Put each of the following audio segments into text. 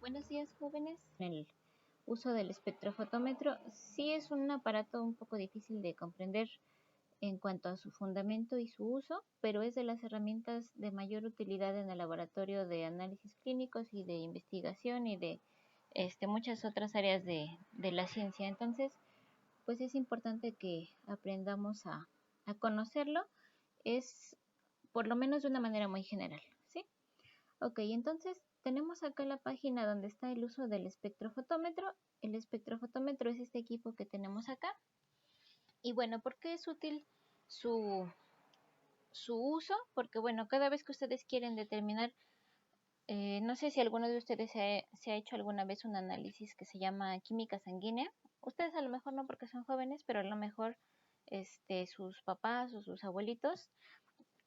Buenos días, jóvenes. El uso del espectrofotómetro sí es un aparato un poco difícil de comprender en cuanto a su fundamento y su uso, pero es de las herramientas de mayor utilidad en el laboratorio de análisis clínicos y de investigación y de muchas otras áreas de la ciencia. Entonces, pues es importante que aprendamos a conocerlo, es por lo menos de una manera muy general, ¿sí? Ok, entonces tenemos acá la página donde está el uso del espectrofotómetro. El espectrofotómetro es este equipo que tenemos acá. Y bueno, ¿por qué es útil su uso? Porque bueno, cada vez que ustedes quieren determinar, no sé si alguno de ustedes se ha hecho alguna vez un análisis que se llama química sanguínea. Ustedes a lo mejor no porque son jóvenes, pero a lo mejor sus papás o sus abuelitos,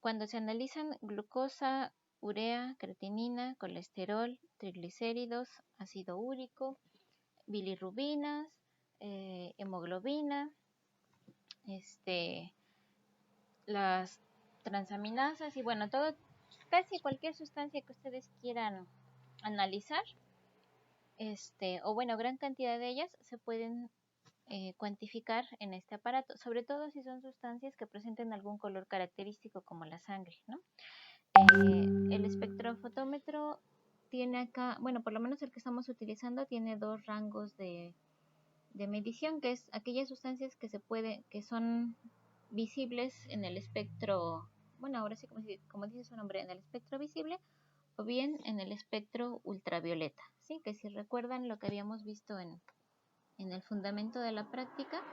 cuando se analizan glucosa, urea, creatinina, colesterol, triglicéridos, ácido úrico, bilirrubinas, hemoglobina, las transaminasas y bueno, todo, casi cualquier sustancia que ustedes quieran analizar, o bueno, gran cantidad de ellas se pueden cuantificar en este aparato, sobre todo si son sustancias que presenten algún color característico como la sangre, ¿no? El espectrofotómetro tiene acá, bueno, por lo menos el que estamos utilizando tiene dos rangos de medición, que es aquellas sustancias que son visibles en el espectro, bueno, ahora sí como dice su nombre, en el espectro visible, o bien en el espectro ultravioleta, ¿sí? Que si recuerdan lo que habíamos visto en el fundamento de la práctica,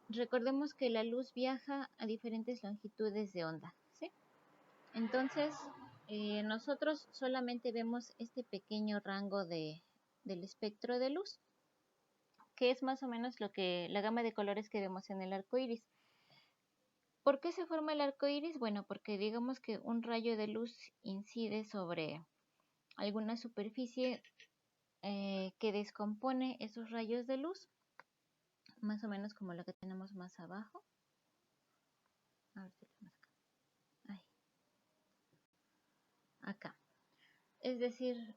recordemos que la luz viaja a diferentes longitudes de onda, ¿sí? Entonces, nosotros solamente vemos este pequeño rango del espectro de luz, que es más o menos la gama de colores que vemos en el arco iris. ¿Por qué se forma el arco iris? Bueno, porque digamos que un rayo de luz incide sobre alguna superficie que descompone esos rayos de luz, más o menos como lo que tenemos más abajo. A ver si lo vemos acá. Ahí. Acá. Es decir,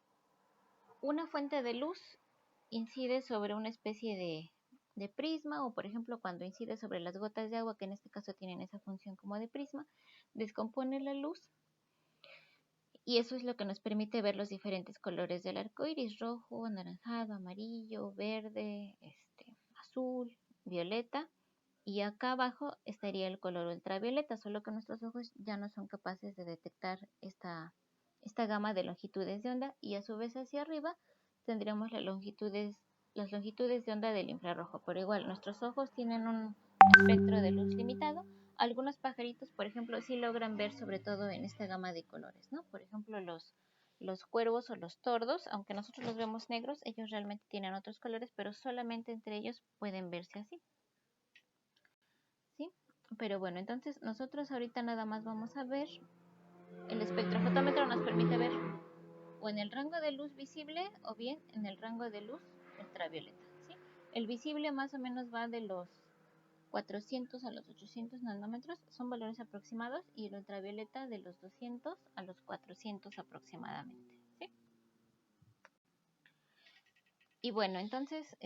una fuente de luz incide sobre una especie de prisma, o por ejemplo cuando incide sobre las gotas de agua, que en este caso tienen esa función como de prisma, descompone la luz y eso es lo que nos permite ver los diferentes colores del arco iris: rojo, anaranjado, amarillo, verde, azul, violeta. Y acá abajo estaría el color ultravioleta, solo que nuestros ojos ya no son capaces de detectar esta gama de longitudes de onda, y a su vez hacia arriba tendríamos las longitudes de onda del infrarrojo. Pero igual, nuestros ojos tienen un espectro de luz limitado. Algunos pajaritos, por ejemplo, sí logran ver sobre todo en esta gama de colores, ¿no? Por ejemplo, los cuervos o los tordos, aunque nosotros los vemos negros, ellos realmente tienen otros colores, pero solamente entre ellos pueden verse así. ¿Sí? Pero bueno, entonces nosotros ahorita nada más vamos a ver, el espectrofotómetro nos permite ver o en el rango de luz visible o bien en el rango de luz ultravioleta, ¿sí? El visible más o menos va de los 400 a los 800 nanómetros, son valores aproximados, y el ultravioleta de los 200 a los 400 aproximadamente, ¿sí? Y bueno, entonces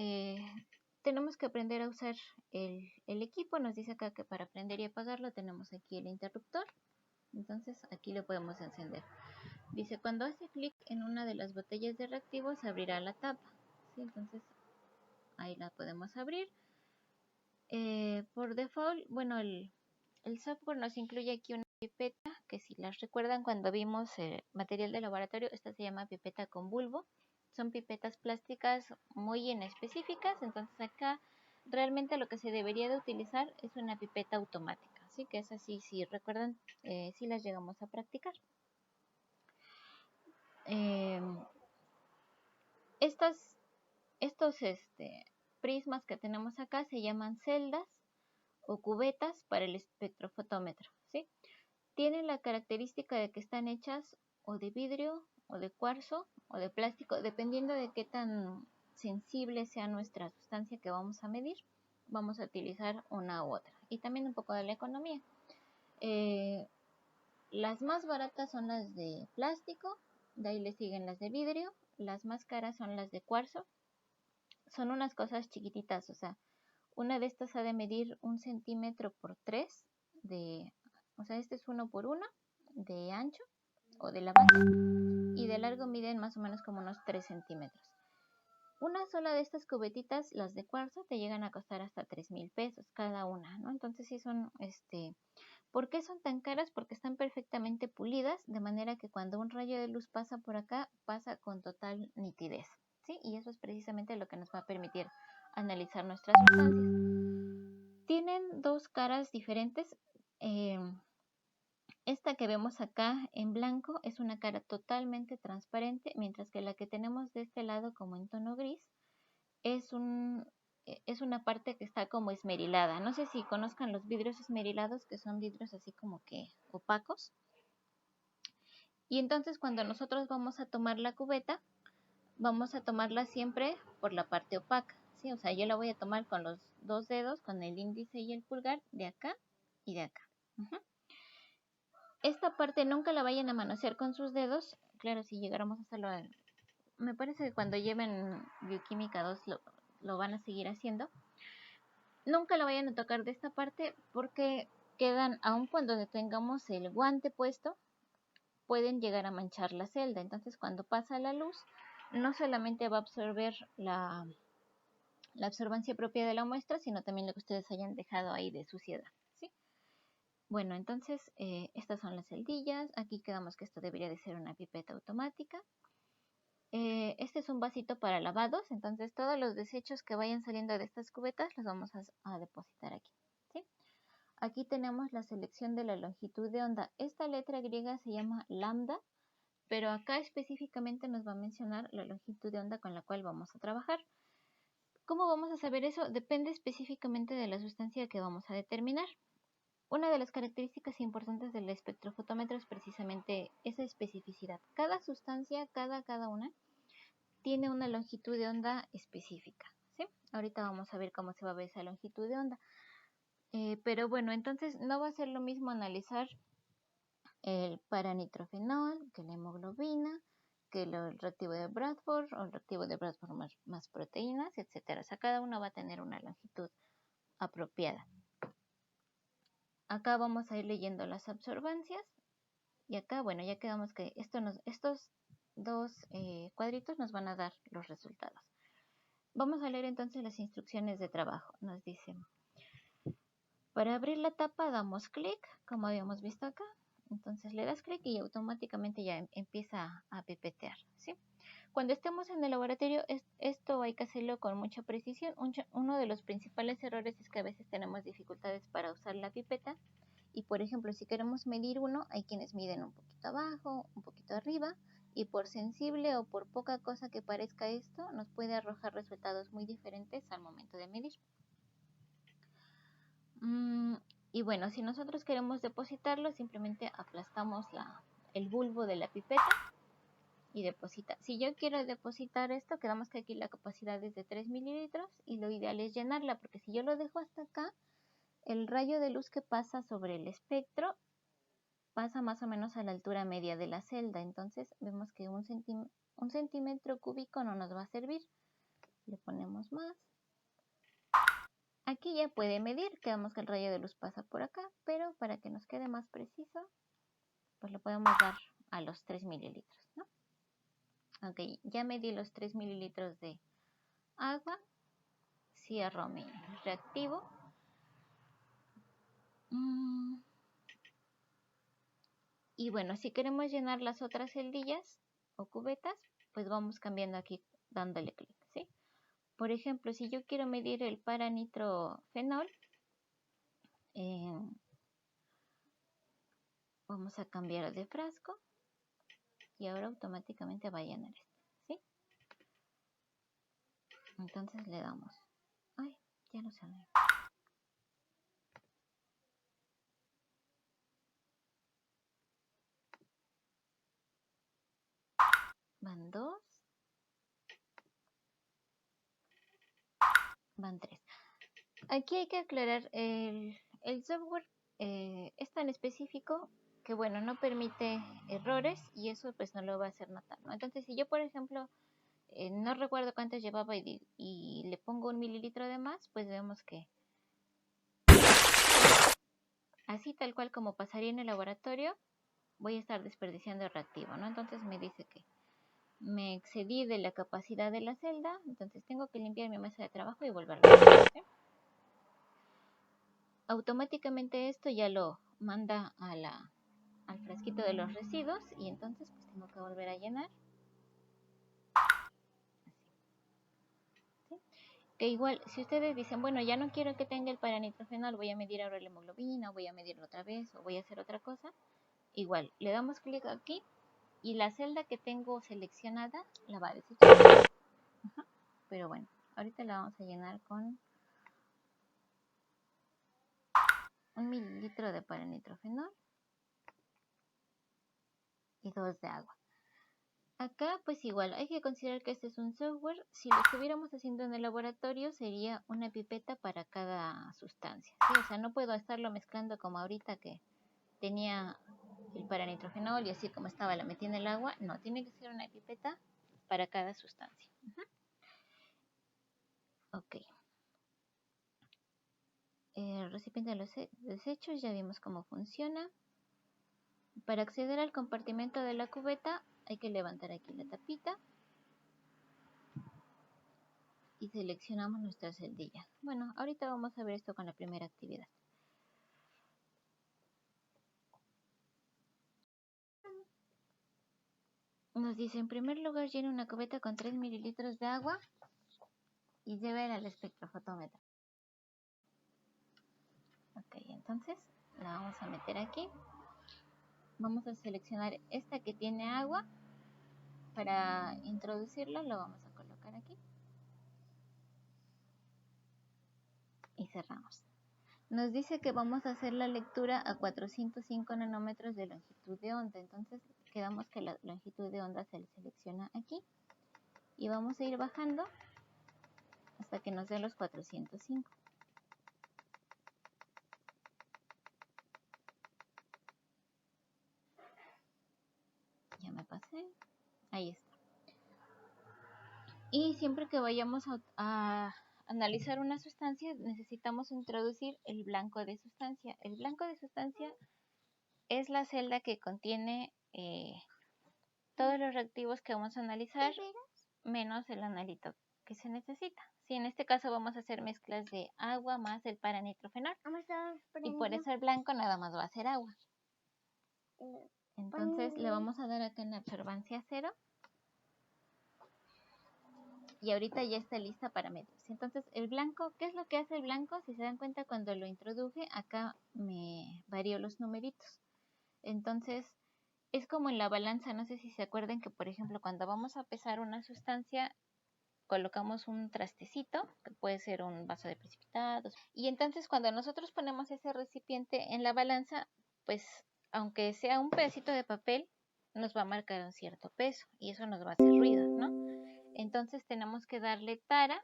tenemos que aprender a usar el equipo. Nos dice acá que para prender y apagarlo tenemos aquí el interruptor. Entonces aquí lo podemos encender. Dice, cuando hace clic en una de las botellas de reactivo se abrirá la tapa, ¿sí? Entonces ahí la podemos abrir. Por default, bueno, el software nos incluye aquí una pipeta, que si las recuerdan cuando vimos material de laboratorio, esta se llama pipeta con bulbo. Son pipetas plásticas muy inespecíficas, entonces acá realmente lo que se debería de utilizar es una pipeta automática, ¿sí? Que es así, si recuerdan, si las llegamos a practicar. Estos prismas que tenemos acá se llaman celdas o cubetas para el espectrofotómetro, ¿sí? Tienen la característica de que están hechas o de vidrio, o de cuarzo, o de plástico, dependiendo de qué tan sensible sea nuestra sustancia que vamos a medir, vamos a utilizar una u otra. Y también un poco de la economía. Las más baratas son las de plástico, De ahí le siguen las de vidrio. Las más caras son las de cuarzo. Son unas cosas chiquititas, o sea, una de estas ha de medir 1 cm por 3 o sea, este es 1 por 1 de ancho o de la base, y de largo miden más o menos como unos 3 centímetros. Una sola de estas cubetitas, las de cuarzo, te llegan a costar hasta 3,000 pesos cada una, ¿no? Entonces sí son, ¿por qué son tan caras? Porque están perfectamente pulidas, de manera que cuando un rayo de luz pasa por acá, pasa con total nitidez, ¿sí? Y eso es precisamente lo que nos va a permitir analizar nuestras sustancias. Tienen dos caras diferentes. Esta que vemos acá en blanco es una cara totalmente transparente, mientras que la que tenemos de este lado como en tono gris es una parte que está como esmerilada. No sé si conozcan los vidrios esmerilados, que son vidrios así como que opacos. Y entonces cuando nosotros vamos a tomar la cubeta, vamos a tomarla siempre por la parte opaca, ¿sí? O sea, yo la voy a tomar con los dos dedos, con el índice y el pulgar, de acá y de acá. Esta parte nunca la vayan a manosear con sus dedos. Claro, si llegáramos a hacerlo, me parece que cuando lleven Bioquímica 2 lo van a seguir haciendo. Nunca la vayan a tocar de esta parte porque quedan, aun cuando tengamos el guante puesto, pueden llegar a manchar la celda. Entonces cuando pasa la luz, no solamente va a absorber la absorbancia propia de la muestra, sino también lo que ustedes hayan dejado ahí de suciedad, ¿sí? Bueno, entonces estas son las celdillas. Aquí quedamos que esto debería de ser una pipeta automática. Este es un vasito para lavados, entonces todos los desechos que vayan saliendo de estas cubetas los vamos a depositar aquí, ¿sí? Aquí tenemos la selección de la longitud de onda. Esta letra griega se llama lambda, pero acá específicamente nos va a mencionar la longitud de onda con la cual vamos a trabajar. ¿Cómo vamos a saber eso? Depende específicamente de la sustancia que vamos a determinar. Una de las características importantes del espectrofotómetro es precisamente esa especificidad. Cada sustancia, cada una, tiene una longitud de onda específica, ¿sí? Ahorita vamos a ver cómo se va a ver esa longitud de onda. Pero bueno, entonces no va a ser lo mismo analizar el paranitrofenol que la hemoglobina, que el reactivo de Bradford o el reactivo de Bradford más proteínas, etcétera. O sea, cada uno va a tener una longitud apropiada. Acá vamos a ir leyendo las absorbancias y acá, bueno, ya quedamos que estos dos cuadritos nos van a dar los resultados. Vamos a leer entonces las instrucciones de trabajo. Nos dicen, para abrir la tapa damos clic, como habíamos visto acá. Entonces le das clic y automáticamente ya empieza a pipetear, ¿sí? Cuando estemos en el laboratorio, esto hay que hacerlo con mucha precisión. Uno de los principales errores es que a veces tenemos dificultades para usar la pipeta. Y por ejemplo, si queremos medir uno, hay quienes miden un poquito abajo, un poquito arriba. Y por sensible o por poca cosa que parezca esto, nos puede arrojar resultados muy diferentes al momento de medir. Y bueno, si nosotros queremos depositarlo, simplemente aplastamos el bulbo de la pipeta y deposita. Si yo quiero depositar esto, quedamos que aquí la capacidad es de 3 mililitros y lo ideal es llenarla, porque si yo lo dejo hasta acá, el rayo de luz que pasa sobre el espectro pasa más o menos a la altura media de la celda. Entonces vemos que un centímetro cúbico no nos va a servir. Le ponemos más. Aquí ya puede medir, quedamos que el rayo de luz pasa por acá, pero para que nos quede más preciso, pues le podemos dar a los 3 mililitros, ¿no? Ok, ya medí los 3 mililitros de agua, cierro mi reactivo. Y bueno, si queremos llenar las otras celdillas o cubetas, pues vamos cambiando aquí dándole clic, ¿sí? Por ejemplo, si yo quiero medir el paranitrofenol, vamos a cambiar de frasco y ahora automáticamente va a llenar esto, ¿sí? Entonces le damos. Ay, ya no sale. Van 2. Van 3. Aquí hay que aclarar, el software es tan específico que bueno, no permite errores y eso pues no lo va a hacer notar, ¿no? Entonces, si yo, por ejemplo, no recuerdo cuánto llevaba y le pongo 1 mililitro de más, pues vemos que así tal cual como pasaría en el laboratorio, voy a estar desperdiciando el reactivo, ¿no? Entonces me dice que me excedí de la capacidad de la celda, entonces tengo que limpiar mi mesa de trabajo y volverlo a hacer, ¿sí? Automáticamente esto ya lo manda al frasquito de los residuos y entonces pues tengo que volver a llenar. ¿Sí? Que igual, si ustedes dicen, bueno, ya no quiero que tenga el paranitrofenol, voy a medir ahora la hemoglobina, voy a medirlo otra vez o voy a hacer otra cosa, igual, le damos clic aquí y la celda que tengo seleccionada la va a desechar. Pero bueno, ahorita la vamos a llenar con 1 mililitro de paranitrofenol y 2 de agua. Acá pues igual, hay que considerar que este es un software. Si lo estuviéramos haciendo en el laboratorio sería una pipeta para cada sustancia, ¿sí? O sea, no puedo estarlo mezclando como ahorita que tenía el paranitrofenol y así como estaba la metí en el agua. No, tiene que ser una pipeta para cada sustancia. Ok. El recipiente de los desechos, ya vimos cómo funciona. Para acceder al compartimento de la cubeta hay que levantar aquí la tapita y seleccionamos nuestra celdilla. Bueno, ahorita vamos a ver esto con la primera actividad. Nos dice, en primer lugar, llene una cubeta con 3 mililitros de agua y llévela al espectrofotómetro. Ok, entonces la vamos a meter aquí. Vamos a seleccionar esta que tiene agua. Para introducirla lo vamos a colocar aquí. Y cerramos. Nos dice que vamos a hacer la lectura a 405 nanómetros de longitud de onda. Entonces quedamos que la longitud de onda se selecciona aquí. Y vamos a ir bajando hasta que nos den los 405. Ya me pasé. Ahí está. Y siempre que vayamos a analizar una sustancia, necesitamos introducir el blanco de sustancia. El blanco de sustancia es la celda que contiene todos los reactivos que vamos a analizar, menos el analito que se necesita. Sí, en este caso vamos a hacer mezclas de agua más el paranitrofenol. Y por eso el blanco nada más va a ser agua. Entonces le vamos a dar acá en absorbancia 0. Y ahorita ya está lista para medirse. Entonces el blanco, ¿qué es lo que hace el blanco? Si se dan cuenta, cuando lo introduje, acá me varió los numeritos. Entonces es como en la balanza, no sé si se acuerdan que por ejemplo cuando vamos a pesar una sustancia, colocamos un trastecito, que puede ser un vaso de precipitados. Y entonces cuando nosotros ponemos ese recipiente en la balanza, pues aunque sea un pedacito de papel, nos va a marcar un cierto peso y eso nos va a hacer ruido, ¿no? Entonces tenemos que darle tara,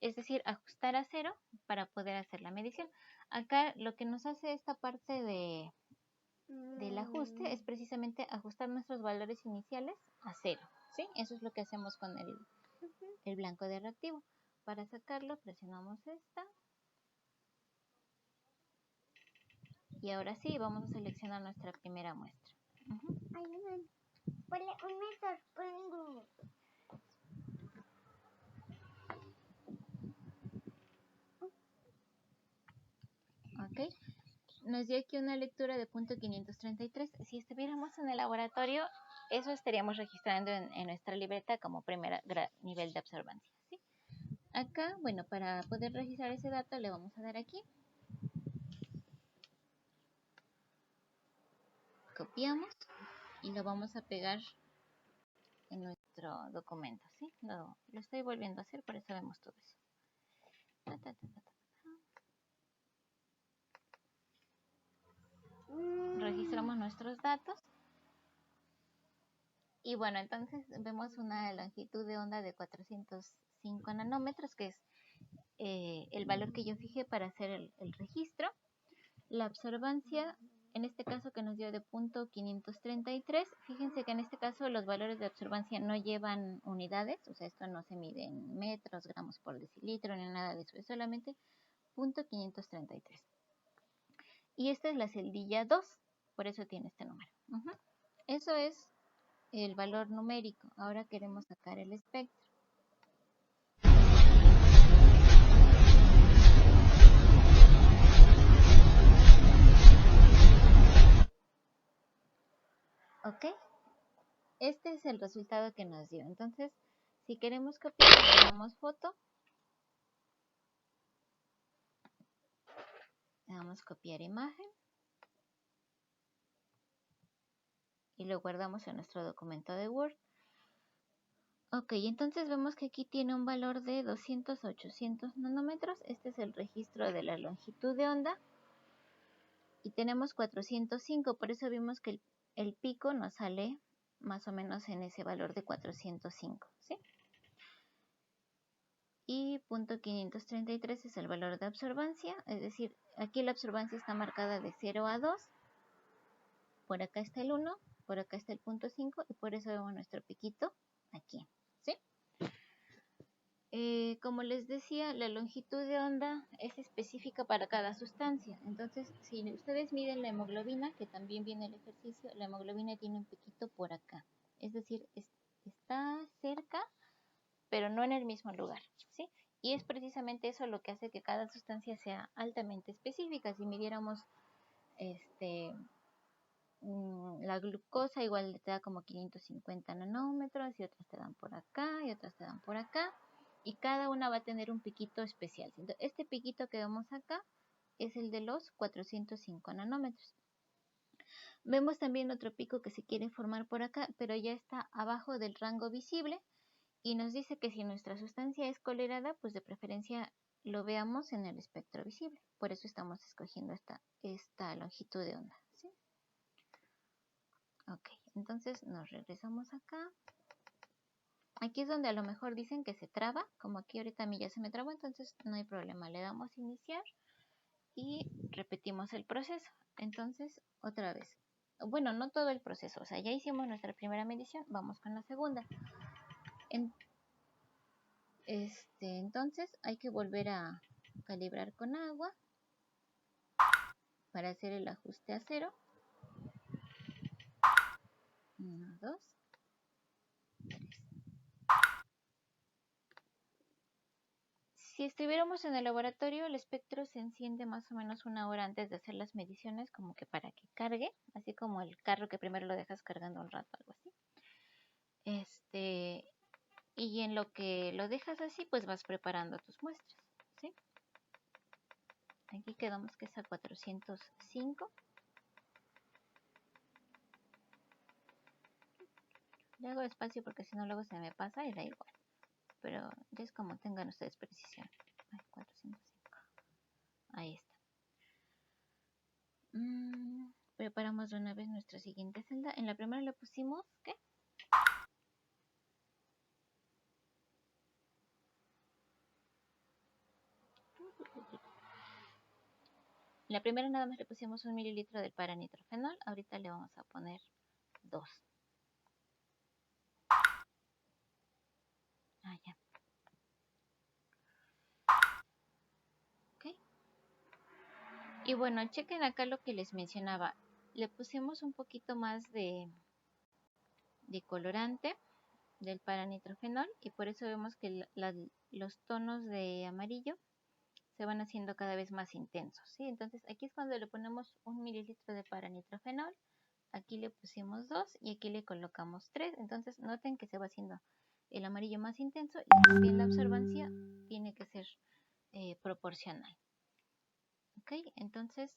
es decir, ajustar a 0 para poder hacer la medición. Acá lo que nos hace esta parte del ajuste es precisamente ajustar nuestros valores iniciales a 0, ¿sí? Eso es lo que hacemos con el blanco de reactivo. Para sacarlo presionamos esta. Y ahora sí, vamos a seleccionar nuestra primera muestra. Me sorprendo. Ok. Nos dio aquí una lectura de punto 533. Si estuviéramos en el laboratorio, eso estaríamos registrando en nuestra libreta como primer nivel de absorbancia, ¿sí? Acá, bueno, para poder registrar ese dato le vamos a dar aquí. Copiamos y lo vamos a pegar en nuestro documento, ¿sí? Lo estoy volviendo a hacer, por eso vemos todo eso. Registramos nuestros datos. Y bueno, entonces vemos una longitud de onda de 405 nanómetros, que es el valor que yo fijé para hacer el registro. La absorbancia en este caso que nos dio de punto 533, fíjense que en este caso los valores de absorbancia no llevan unidades, o sea, esto no se mide en metros, gramos por decilitro, ni nada de eso, es solamente punto 533. Y esta es la celdilla 2, por eso tiene este número. Eso es el valor numérico. Ahora queremos sacar el espectro. ¿Ok? Este es el resultado que nos dio. Entonces, si queremos copiar, le damos foto. Le damos copiar imagen. Y lo guardamos en nuestro documento de Word. Ok, entonces vemos que aquí tiene un valor de 200 a 800 nanómetros. Este es el registro de la longitud de onda. Y tenemos 405, por eso vimos que el pico nos sale más o menos en ese valor de 405, ¿sí? Y punto 533 es el valor de absorbancia, es decir, aquí la absorbancia está marcada de 0 a 2, por acá está el 1, por acá está el punto 5 y por eso vemos nuestro piquito aquí, ¿sí? Como les decía, la longitud de onda es específica para cada sustancia. Entonces, si ustedes miden la hemoglobina, que también viene el ejercicio, la hemoglobina tiene un piquito por acá. Es decir, está cerca, pero no en el mismo lugar, ¿sí? Y es precisamente eso lo que hace que cada sustancia sea altamente específica. Si midiéramos la glucosa, igual te da como 550 nanómetros, y otras te dan por acá, y otras te dan por acá. Y cada una va a tener un piquito especial. Entonces, este piquito que vemos acá es el de los 405 nanómetros. Vemos también otro pico que se quiere formar por acá, pero ya está abajo del rango visible y nos dice que si nuestra sustancia es colorada, pues de preferencia lo veamos en el espectro visible. Por eso estamos escogiendo esta longitud de onda, ¿sí? Ok, entonces nos regresamos acá. Aquí es donde a lo mejor dicen que se traba, como aquí ahorita a mí ya se me trabó, entonces no hay problema. Le damos iniciar y repetimos el proceso. Entonces, otra vez. Bueno, no todo el proceso, o sea, ya hicimos nuestra primera medición, vamos con la segunda. Entonces hay que volver a calibrar con agua para hacer el ajuste a 0. 1, 2, 3. Si estuviéramos en el laboratorio, el espectro se enciende más o menos 1 hora antes de hacer las mediciones, como que para que cargue, así como el carro que primero lo dejas cargando un rato, algo así. Y en lo que lo dejas así, pues vas preparando tus muestras, ¿sí? Aquí quedamos que es a 405. Le hago despacio porque si no luego se me pasa y da igual. Pero ya es como tengan ustedes precisión. Ay, 405. Ahí está. Preparamos de una vez nuestra siguiente celda. En la primera le pusimos, ¿qué? En la primera nada más le pusimos 1 mililitro del paranitrofenol. Ahorita le vamos a poner 2. Ah, ya. Ok. Y bueno, chequen acá lo que les mencionaba. Le pusimos un poquito más de colorante del paranitrofenol y por eso vemos que los tonos de amarillo se van haciendo cada vez más intensos, ¿sí? Entonces aquí es cuando le ponemos 1 mililitro de paranitrofenol, aquí le pusimos 2 y aquí le colocamos 3. Entonces noten que se va haciendo el amarillo más intenso y también la absorbancia tiene que ser proporcional. Ok, entonces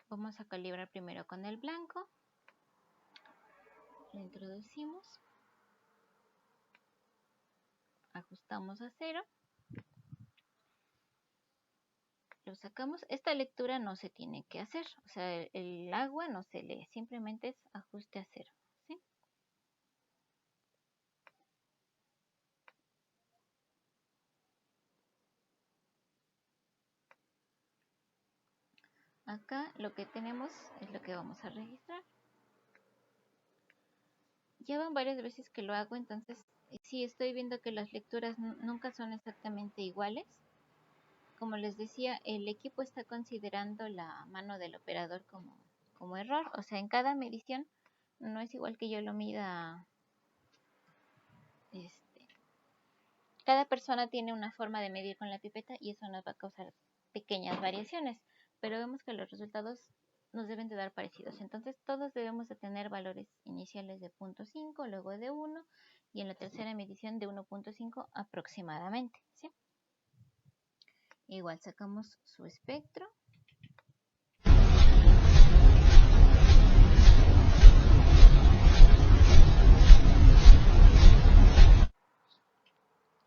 vamos a calibrar primero con el blanco. Lo introducimos, ajustamos a 0. Lo sacamos. Esta lectura no se tiene que hacer, o sea, el agua no se lee, simplemente es ajuste a 0, ¿sí? acá lo que tenemos es lo que vamos a registrar. Llevan varias veces que lo hago, entonces sí estoy viendo que las lecturas nunca son exactamente iguales. Como les decía, el equipo está considerando la mano del operador como error. O sea, en cada medición no es igual que yo lo mida. Cada persona tiene una forma de medir con la pipeta y eso nos va a causar pequeñas variaciones. Pero vemos que los resultados nos deben de dar parecidos. Entonces todos debemos de tener valores iniciales de 0.5, luego de 1 y en la tercera medición de 1.5 aproximadamente, ¿sí? Igual sacamos su espectro.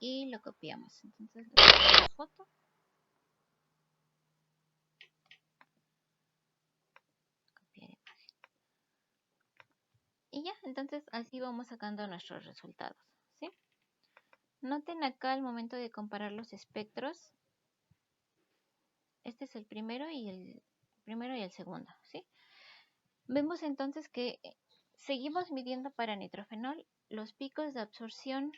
Y lo copiamos. Entonces le ponemos foto. Copiar imagen. Y ya, entonces así vamos sacando nuestros resultados, ¿sí? Noten acá al momento de comparar los espectros. Este es el primero y el segundo, ¿sí? Vemos entonces que seguimos midiendo para nitrofenol. Los picos de absorción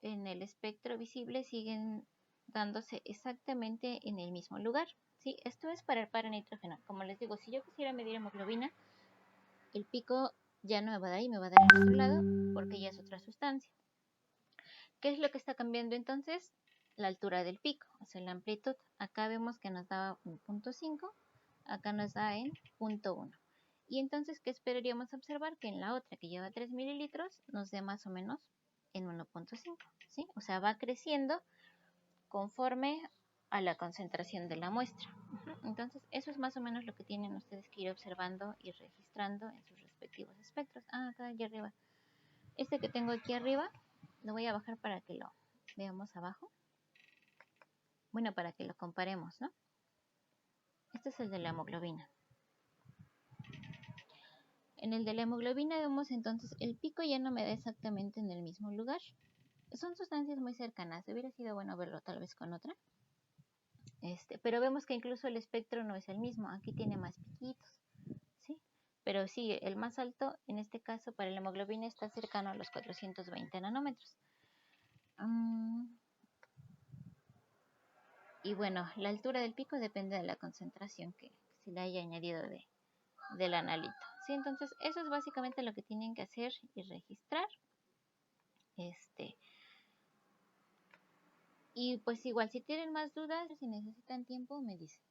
en el espectro visible siguen dándose exactamente en el mismo lugar, ¿sí? Esto es para el paranitrofenol. Como les digo, si yo quisiera medir hemoglobina, el pico ya no me va a dar ahí, me va a dar en otro lado porque ya es otra sustancia. ¿Qué es lo que está cambiando entonces? La altura del pico, o sea, la amplitud. Acá vemos que nos daba 1.5, acá nos da en 0.1. Y entonces, ¿qué esperaríamos observar? Que en la otra, que lleva 3 mililitros, nos dé más o menos en 1.5, ¿sí? O sea, va creciendo conforme a la concentración de la muestra. Entonces, eso es más o menos lo que tienen ustedes que ir observando y registrando en sus respectivos espectros. Acá arriba. Este que tengo aquí arriba, lo voy a bajar para que lo veamos abajo. Bueno, para que lo comparemos, ¿no? Este es el de la hemoglobina. En el de la hemoglobina vemos entonces el pico ya no me da exactamente en el mismo lugar. Son sustancias muy cercanas. Hubiera sido bueno verlo tal vez con otra. Pero vemos que incluso el espectro no es el mismo. Aquí tiene más piquitos, ¿sí? Pero sí, el más alto, en este caso para la hemoglobina, está cercano a los 420 nanómetros. Y bueno, la altura del pico depende de la concentración que se le haya añadido del analito. ¿Sí? Entonces, eso es básicamente lo que tienen que hacer y registrar. Y pues igual, si tienen más dudas, si necesitan tiempo, me dicen.